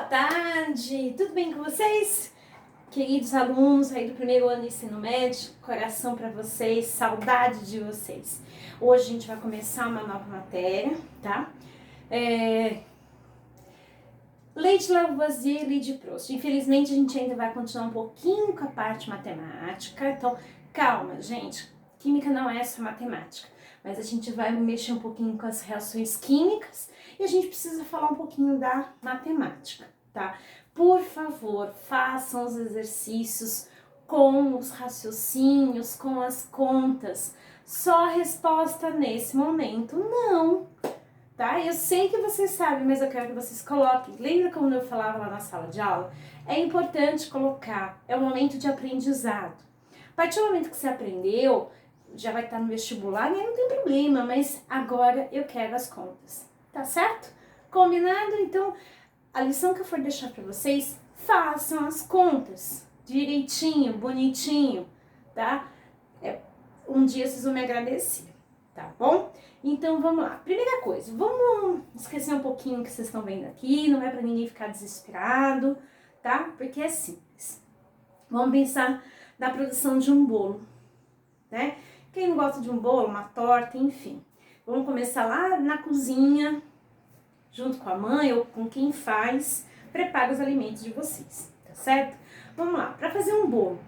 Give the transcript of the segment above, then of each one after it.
tarde, tudo bem com vocês? Queridos alunos aí do primeiro ano do ensino médio, coração para vocês, saudade de vocês. Hoje a gente vai começar uma nova matéria, tá? Lei de Lavoisier e Lei de Proust. Infelizmente a gente ainda vai continuar um pouquinho com a parte matemática, então calma, gente. Química não é só matemática, mas a gente vai mexer um pouquinho com as reações químicas e a gente precisa falar um pouquinho da matemática, tá? Por favor, façam os exercícios com os raciocínios, com as contas. Só a resposta nesse momento, não, tá? Eu sei que vocês sabem, mas eu quero que vocês coloquem. Lembra como eu falava lá na sala de aula? É importante colocar, é um momento de aprendizado. A partir do momento que você aprendeu, já vai estar no vestibular e aí não tem problema, mas agora eu quero as contas, tá certo? Combinado? Então, a lição que eu for deixar para vocês, façam as contas direitinho, bonitinho, tá? Um dia vocês vão me agradecer, tá bom? Então vamos lá. Primeira coisa, vamos esquecer um pouquinho o que vocês estão vendo aqui, não é para ninguém ficar desesperado, tá? Porque é simples. Vamos pensar na produção de um bolo, né? Quem não gosta de um bolo, uma torta, enfim. Vamos começar lá na cozinha, junto com a mãe ou com quem faz, prepara os alimentos de vocês, tá certo? Vamos lá, para fazer um bolo,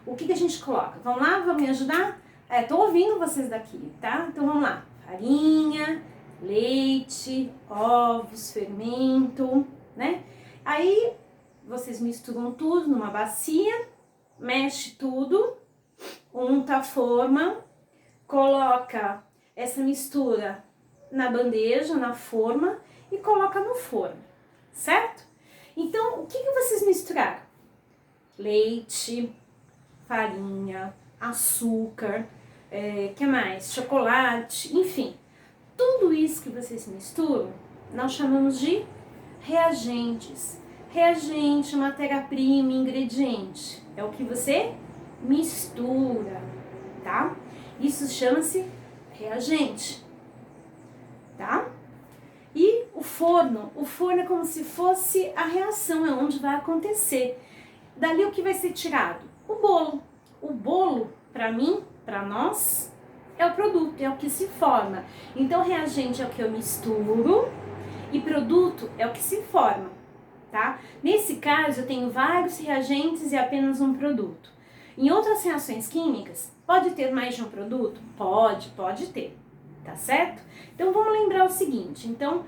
o que a gente coloca? Vamos lá, vão me ajudar? Tô ouvindo vocês daqui, tá? Então vamos lá, farinha, leite, ovos, fermento, né? Aí vocês misturam tudo numa bacia, mexe tudo, unta a forma, coloca essa mistura na bandeja, na forma e coloca no forno, certo? Então, o que vocês misturaram? Leite, farinha, açúcar, que mais? Chocolate, enfim. Tudo isso que vocês misturam, nós chamamos de reagentes. Reagente, matéria-prima, ingrediente. É o que você mistura, tá? Isso chama-se reagente, tá? E o forno é como se fosse a reação, é onde vai acontecer. Dali o que vai ser tirado? O bolo. O bolo, para mim, para nós, é o produto, é o que se forma. Então, reagente é o que eu misturo e produto é o que se forma, tá? Nesse caso, eu tenho vários reagentes e apenas um produto. Em outras reações químicas, pode ter mais de um produto? Pode ter, tá certo? Então, vamos lembrar o seguinte. Então,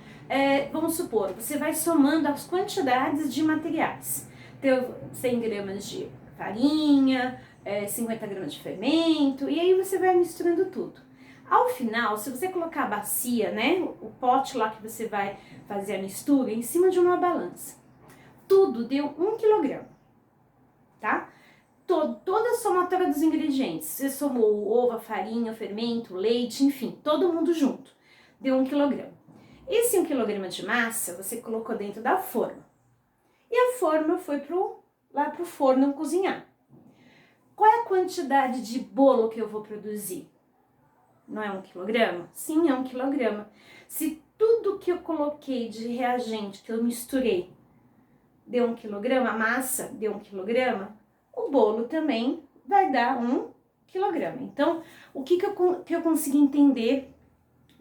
vamos supor, você vai somando as quantidades de materiais. Então, 100 gramas de farinha, 50 gramas de fermento, e aí você vai misturando tudo. Ao final, se você colocar a bacia, né, o pote lá que você vai fazer a mistura, em cima de uma balança, tudo deu 1 quilograma, tá? Toda a somatória dos ingredientes, você somou o ovo, a farinha, o fermento, o leite, enfim, todo mundo junto, deu 1 quilograma. Esse 1 quilograma de massa, você colocou dentro da forma. E a forma foi lá pro forno cozinhar. Qual é a quantidade de bolo que eu vou produzir? Não é 1 quilograma? Sim, é 1 quilograma. Se tudo que eu coloquei de reagente, que eu misturei, deu 1 quilograma, a massa deu 1 quilograma, o bolo também vai dar 1 quilograma. Então, o que eu consigo entender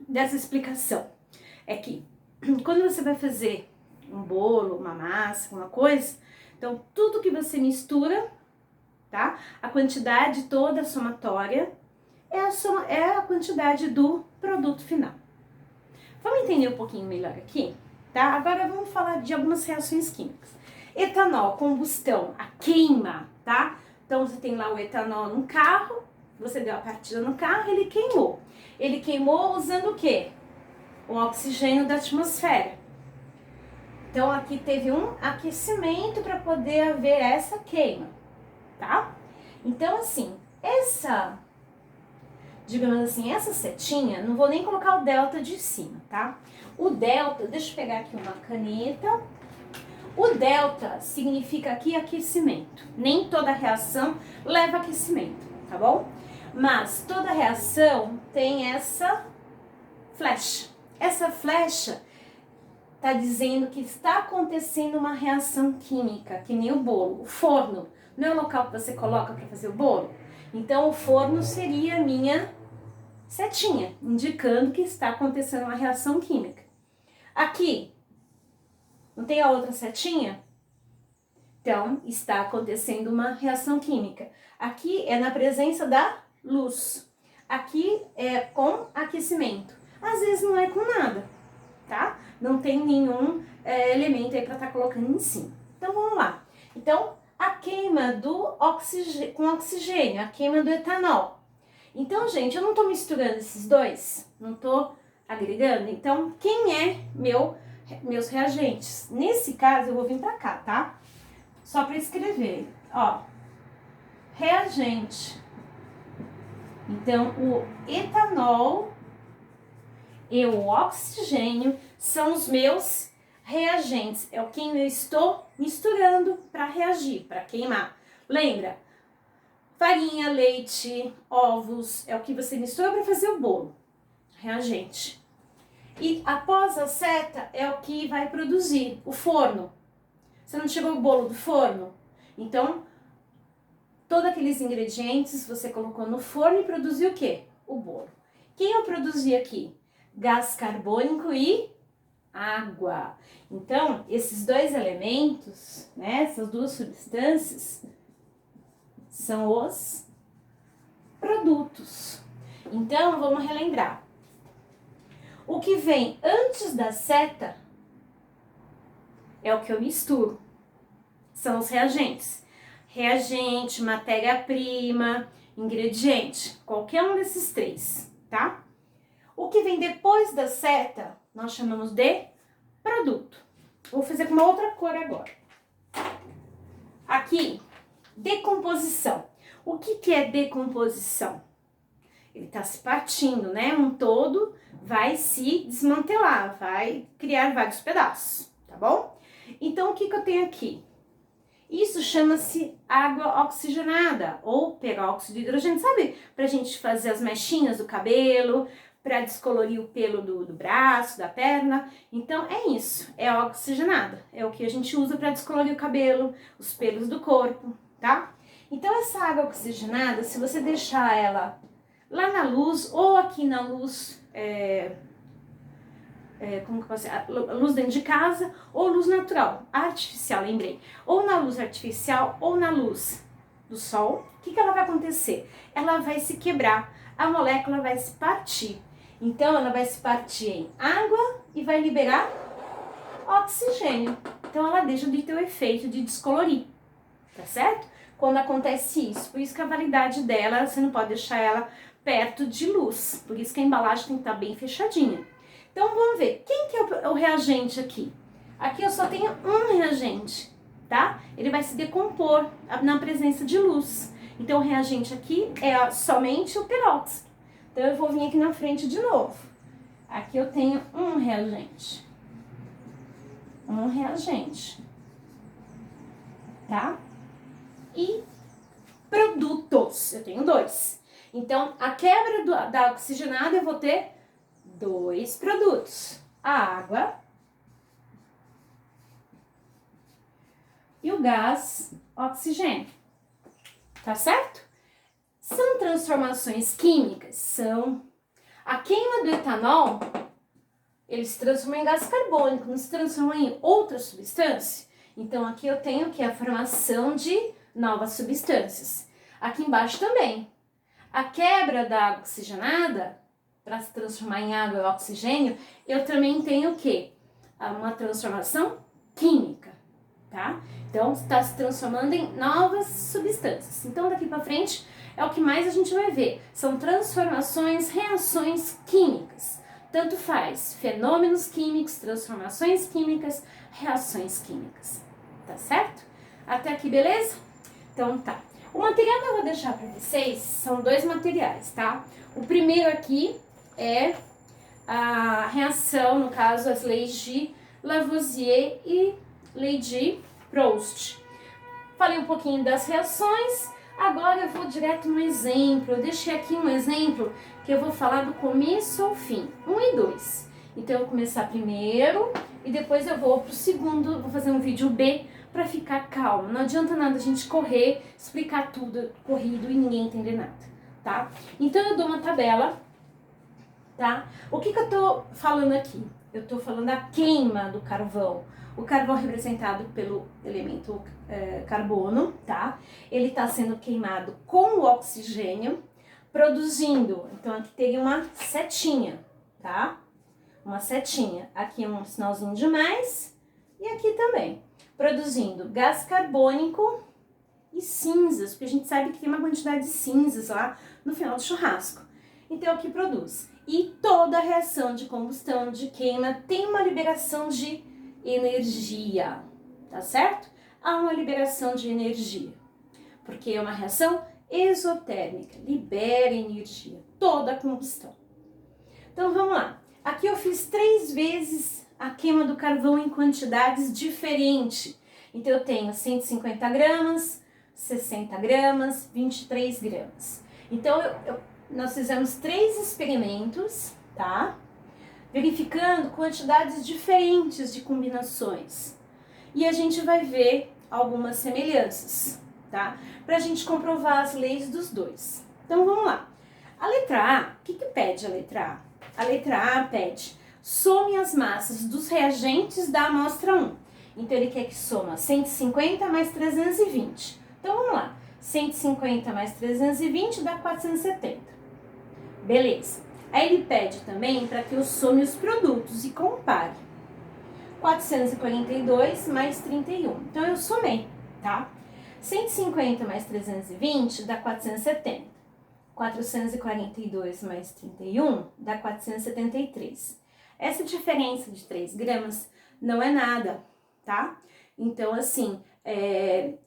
dessa explicação? É que quando você vai fazer um bolo, uma massa, uma coisa, então tudo que você mistura, tá? A quantidade toda somatória é a quantidade do produto final. Vamos entender um pouquinho melhor aqui, tá? Agora vamos falar de algumas reações químicas. Etanol, combustão, a queima, tá? Então você tem lá o etanol no carro, você deu a partida no carro, ele queimou. Ele queimou usando o quê? O oxigênio da atmosfera. Então aqui teve um aquecimento para poder haver essa queima, tá? Então assim, digamos assim, essa setinha, não vou nem colocar o delta de cima, tá? O delta, deixa eu pegar aqui uma caneta. O delta significa aqui aquecimento. Nem toda reação leva aquecimento, tá bom? Mas toda reação tem essa flecha. Essa flecha está dizendo que está acontecendo uma reação química, que nem o bolo. O forno não é o local que você coloca para fazer o bolo? Então, o forno seria a minha setinha, indicando que está acontecendo uma reação química. Aqui, não tem a outra setinha? Então, está acontecendo uma reação química. Aqui é na presença da luz. Aqui é com aquecimento. Às vezes não é com nada, tá? Não tem nenhum elemento aí para estar colocando em cima. Então, vamos lá. Então, a queima do com oxigênio, a queima do etanol. Então, gente, eu não estou misturando esses dois, não estou agregando. Então, quem é meus reagentes? Nesse caso, eu vou vir para cá, tá? Só para escrever, ó, reagente. Então, o etanol e o oxigênio são os meus reagentes. É o que eu estou misturando para reagir, para queimar. Lembra? Farinha, leite, ovos, é o que você mistura para fazer o bolo. Reagente. E após a seta é o que vai produzir o forno. Você não tirou o bolo do forno? Então, todos aqueles ingredientes você colocou no forno e produziu o quê? O bolo. Quem eu produzi aqui? Gás carbônico e água. Então, esses dois elementos, né, essas duas substâncias, são os produtos. Então, vamos relembrar. O que vem antes da seta é o que eu misturo. São os reagentes. Reagente, matéria-prima, ingrediente. Qualquer um desses três, tá? O que vem depois da seta, nós chamamos de produto. Vou fazer com uma outra cor agora. Aqui, decomposição. O que é decomposição? Ele está se partindo, né? Um todo vai se desmantelar, vai criar vários pedaços, tá bom? Então, o que eu tenho aqui? Isso chama-se água oxigenada ou peróxido de hidrogênio. Sabe, pra gente fazer as mechinhas do cabelo, para descolorir o pelo do braço, da perna? Então, é isso, é a oxigenada. É o que a gente usa para descolorir o cabelo, os pelos do corpo, tá? Então, essa água oxigenada, se você deixar ela lá na luz ou aqui na luz, como que pode ser? A luz dentro de casa ou luz natural, artificial, lembrei. Ou na luz artificial ou na luz do sol, o que ela vai acontecer? Ela vai se quebrar, a molécula vai se partir. Então, ela vai se partir em água e vai liberar oxigênio. Então, ela deixa de ter o efeito de descolorir, tá certo? Quando acontece isso, por isso que a validade dela, você não pode deixar ela perto de luz, por isso que a embalagem tem que estar bem fechadinha. Então, vamos ver, quem que é o reagente aqui? Aqui eu só tenho um reagente, tá? Ele vai se decompor na presença de luz. Então, o reagente aqui é somente o peróxido. Então, eu vou vir aqui na frente de novo. Aqui eu tenho um reagente. Um reagente. Tá? E produtos. Eu tenho dois. Então, a quebra da oxigenada, eu vou ter dois produtos. A água e o gás oxigênio. Tá certo? São transformações químicas? São. A queima do etanol, ele se transforma em gás carbônico, não se transforma em outra substância. Então, aqui eu tenho que a formação de novas substâncias. Aqui embaixo também. A quebra da água oxigenada, para se transformar em água e oxigênio, eu também tenho o quê? Uma transformação química, tá? Então, está se transformando em novas substâncias. Então, daqui para frente, é o que mais a gente vai ver. São transformações, reações químicas. Tanto faz fenômenos químicos, transformações químicas, reações químicas. Tá certo? Até aqui, beleza? Então, tá. O material que eu vou deixar para vocês são dois materiais, tá? O primeiro aqui é a reação, no caso, as leis de Lavoisier e lei de Proust. Falei um pouquinho das reações, agora eu vou direto no exemplo. Eu deixei aqui um exemplo que eu vou falar do começo ao fim, 1 e 2. Então, eu vou começar primeiro e e depois eu vou pro segundo, vou fazer um vídeo B para ficar calma. Não adianta nada a gente correr, explicar tudo corrido e ninguém entender nada, tá? Então eu dou uma tabela, tá? O que eu tô falando aqui? Eu tô falando da queima do carvão. O carvão representado pelo elemento carbono, tá? Ele está sendo queimado com o oxigênio, produzindo, então aqui teria uma setinha, tá? Uma setinha, aqui um sinalzinho de mais e aqui também, produzindo gás carbônico e cinzas, porque a gente sabe que tem uma quantidade de cinzas lá no final do churrasco. Então é o que produz. E toda reação de combustão, de queima, tem uma liberação de energia, tá certo? Há uma liberação de energia, porque é uma reação exotérmica, libera energia, toda a combustão. Então vamos lá, aqui eu fiz 3 vezes a queima do carvão em quantidades diferentes. Então eu tenho 150 gramas, 60 gramas, 23 gramas. Então nós fizemos 3 experimentos, tá? Verificando quantidades diferentes de combinações. E a gente vai ver algumas semelhanças, tá? Pra gente comprovar as leis dos dois. Então vamos lá. A letra A, o que pede a letra A? A letra A pede: some as massas dos reagentes da amostra 1. Então ele quer que soma 150 mais 320. Então vamos lá. 150 mais 320 dá 470. Beleza. Aí ele pede também para que eu some os produtos e compare. 442 mais 31. Então eu somei, tá? 150 mais 320 dá 470. 442 mais 31 dá 473. Essa diferença de 3 gramas não é nada, tá? Então, assim, é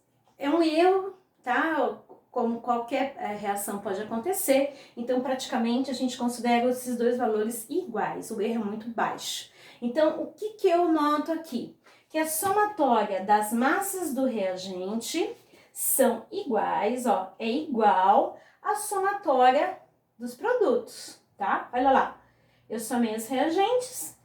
um erro, tá? Como qualquer reação pode acontecer, então praticamente a gente considera esses dois valores iguais, o erro é muito baixo. Então, o que eu noto aqui? Que a somatória das massas do reagente são iguais, ó, é igual à somatória dos produtos, tá? Olha lá, eu somei os reagentes,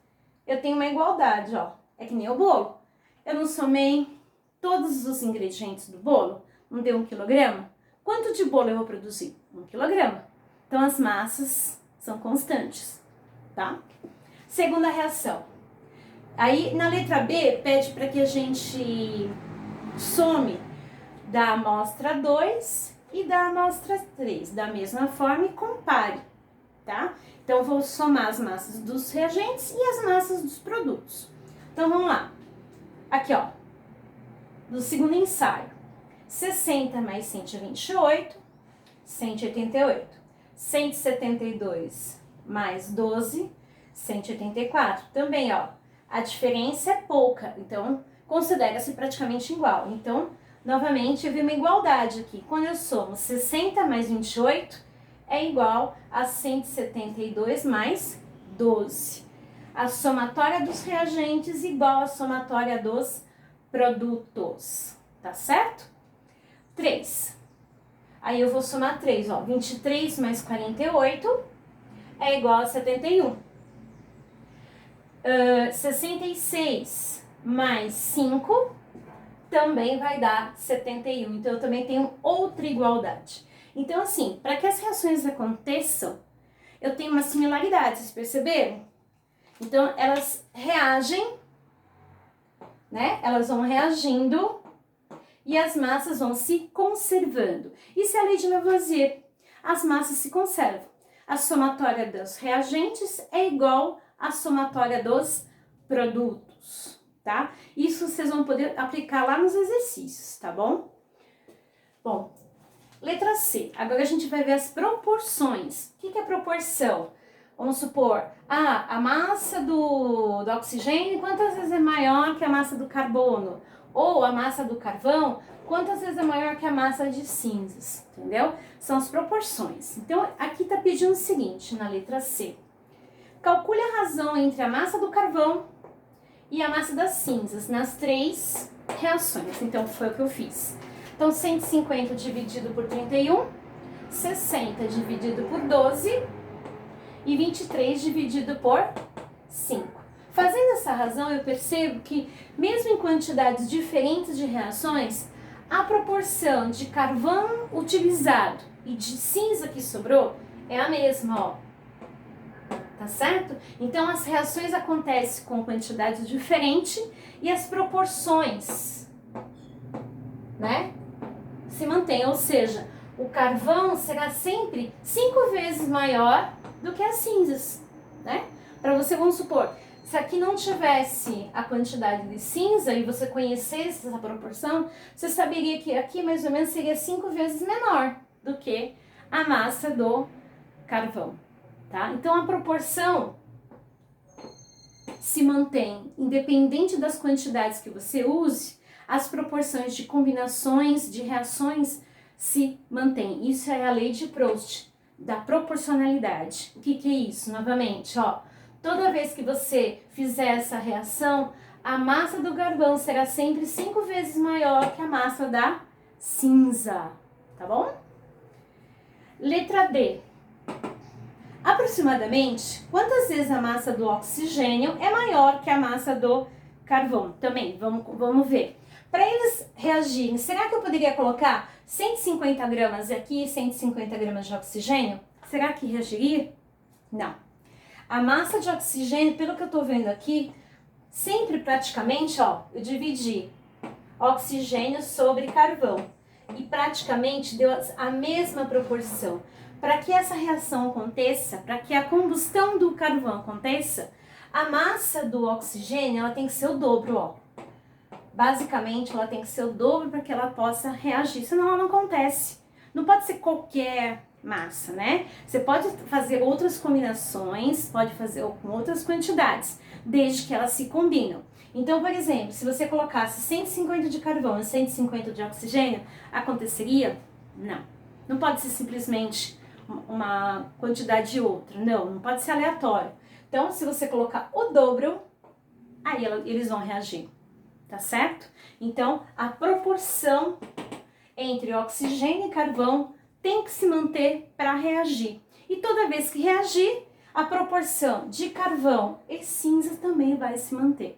eu tenho uma igualdade, ó, é que nem o bolo. Eu não somei todos os ingredientes do bolo, não deu 1 quilograma? Quanto de bolo eu vou produzir? 1 quilograma. Então, as massas são constantes, tá? Segunda reação. Aí, na letra B, pede para que a gente some da amostra 2 e da amostra 3, da mesma forma, e compare, tá? Então, eu vou somar as massas dos reagentes e as massas dos produtos. Então, vamos lá. Aqui, ó, do segundo ensaio. 60 mais 128, 188. 172 mais 12, 184. Também, ó, a diferença é pouca, então considera-se praticamente igual. Então, novamente, eu vi uma igualdade aqui. Quando eu somo 60 mais 28, é igual a 172 mais 12. A somatória dos reagentes igual à somatória dos produtos, tá certo? 3. Aí eu vou somar 3, ó. 23 mais 48 é igual a 71. 66 mais 5 também vai dar 71. Então, eu também tenho outra igualdade. Então, assim, para que as reações aconteçam, eu tenho uma similaridade, vocês perceberam? Então, elas reagem, né? Elas vão reagindo e as massas vão se conservando. Isso é a lei de Lavoisier. As massas se conservam. A somatória dos reagentes é igual à somatória dos produtos, tá? Isso vocês vão poder aplicar lá nos exercícios, tá bom? Bom, letra C. Agora a gente vai ver as proporções. O que é proporção? Vamos supor, a massa do oxigênio quantas vezes é maior que a massa do carbono? Ou a massa do carvão, quantas vezes é maior que a massa de cinzas, entendeu? São as proporções. Então, aqui tá pedindo o seguinte, na letra C. Calcule a razão entre a massa do carvão e a massa das cinzas nas 3 reações. Então, foi o que eu fiz. Então, 150 dividido por 31, 60 dividido por 12 e 23 dividido por 5. Fazendo essa razão, eu percebo que, mesmo em quantidades diferentes de reações, a proporção de carvão utilizado e de cinza que sobrou é a mesma, ó. Tá certo? Então, as reações acontecem com quantidades diferentes e as proporções, né, se mantêm. Ou seja, o carvão será sempre 5 vezes maior do que as cinzas, né? Para você, vamos supor, se aqui não tivesse a quantidade de cinza e você conhecesse essa proporção, você saberia que aqui mais ou menos seria 5 vezes menor do que a massa do carvão, tá? Então a proporção se mantém, independente das quantidades que você use, as proporções de combinações, de reações se mantêm. Isso é a lei de Proust, da proporcionalidade. O que é isso? Novamente, ó. Toda vez que você fizer essa reação, a massa do carvão será sempre 5 vezes maior que a massa da cinza, tá bom? Letra D. Aproximadamente, quantas vezes a massa do oxigênio é maior que a massa do carvão? Também, vamos ver. Para eles reagirem, será que eu poderia colocar 150 gramas aqui e 150 gramas de oxigênio? Será que reagiria? Não. A massa de oxigênio, pelo que eu tô vendo aqui, sempre praticamente, ó, eu dividi oxigênio sobre carvão. E praticamente deu a mesma proporção. Para que essa reação aconteça, para que a combustão do carvão aconteça, a massa do oxigênio, ela tem que ser o dobro, ó. Basicamente, ela tem que ser o dobro para que ela possa reagir, senão ela não acontece. Não pode ser qualquer massa, né? Você pode fazer outras combinações, pode fazer com outras quantidades, desde que elas se combinam. Então, por exemplo, se você colocasse 150 de carvão e 150 de oxigênio, aconteceria? Não. Não pode ser simplesmente uma quantidade de outra, não pode ser aleatório. Então, se você colocar o dobro, aí eles vão reagir, tá certo? Então, a proporção entre oxigênio e carvão tem que se manter para reagir. E toda vez que reagir, a proporção de carvão e cinza também vai se manter.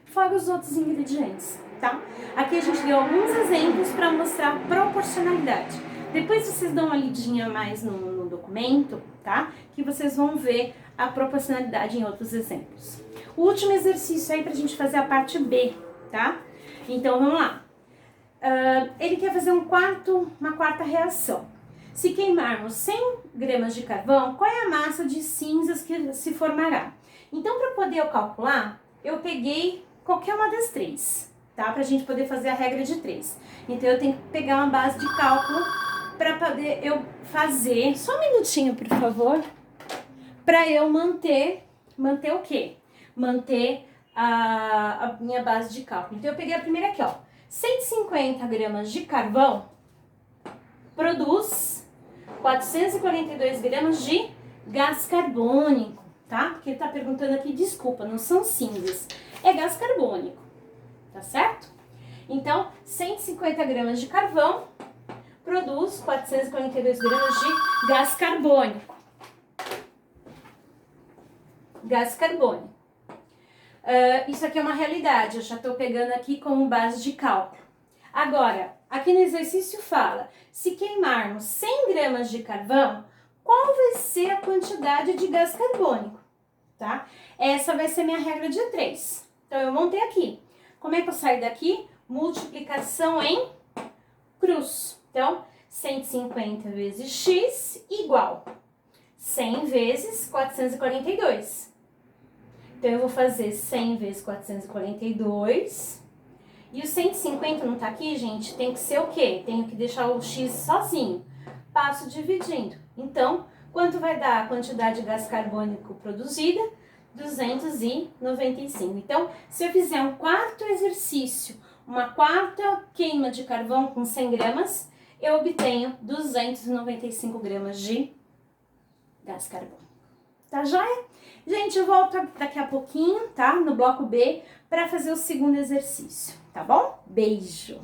Fora os outros ingredientes, tá? Aqui a gente deu alguns exemplos para mostrar proporcionalidade. Depois vocês dão uma lidinha mais no documento, tá? Que vocês vão ver a proporcionalidade em outros exemplos. O último exercício aí pra gente fazer a parte B, tá? Então vamos lá. Ele quer fazer uma quarta reação. Se queimarmos 100 gramas de carvão, qual é a massa de cinzas que se formará? Então, para poder eu calcular, eu peguei qualquer uma das três, tá? Pra gente poder fazer a regra de 3. Então, eu tenho que pegar uma base de cálculo para poder eu fazer... Só um minutinho, por favor. Para eu manter o quê? Manter a minha base de cálculo. Então, eu peguei a primeira aqui, ó. 150 gramas de carvão produz 442 gramas de gás carbônico, tá? Porque ele tá perguntando aqui, desculpa, não são cinzas, é gás carbônico, tá certo? Então, 150 gramas de carvão produz 442 gramas de gás carbônico. Gás carbônico. Isso aqui é uma realidade, eu já estou pegando aqui como base de cálculo. Agora, aqui no exercício fala, se queimarmos 100 gramas de carvão, qual vai ser a quantidade de gás carbônico, tá? Essa vai ser minha regra de 3. Então, eu montei aqui. Como é que eu saio daqui? Multiplicação em cruz. Então, 150 vezes x igual 100 vezes 442. Então, eu vou fazer 100 vezes 442. E o 150 não tá aqui, gente? Tem que ser o quê? Tenho que deixar o x sozinho. Passo dividindo. Então, quanto vai dar a quantidade de gás carbônico produzida? 295. Então, se eu fizer um quarto exercício, uma quarta queima de carvão com 100 gramas, eu obtenho 295 gramas de gás carbônico. Tá joia? Gente, eu volto daqui a pouquinho, tá? No bloco B, para fazer o segundo exercício, tá bom? Beijo!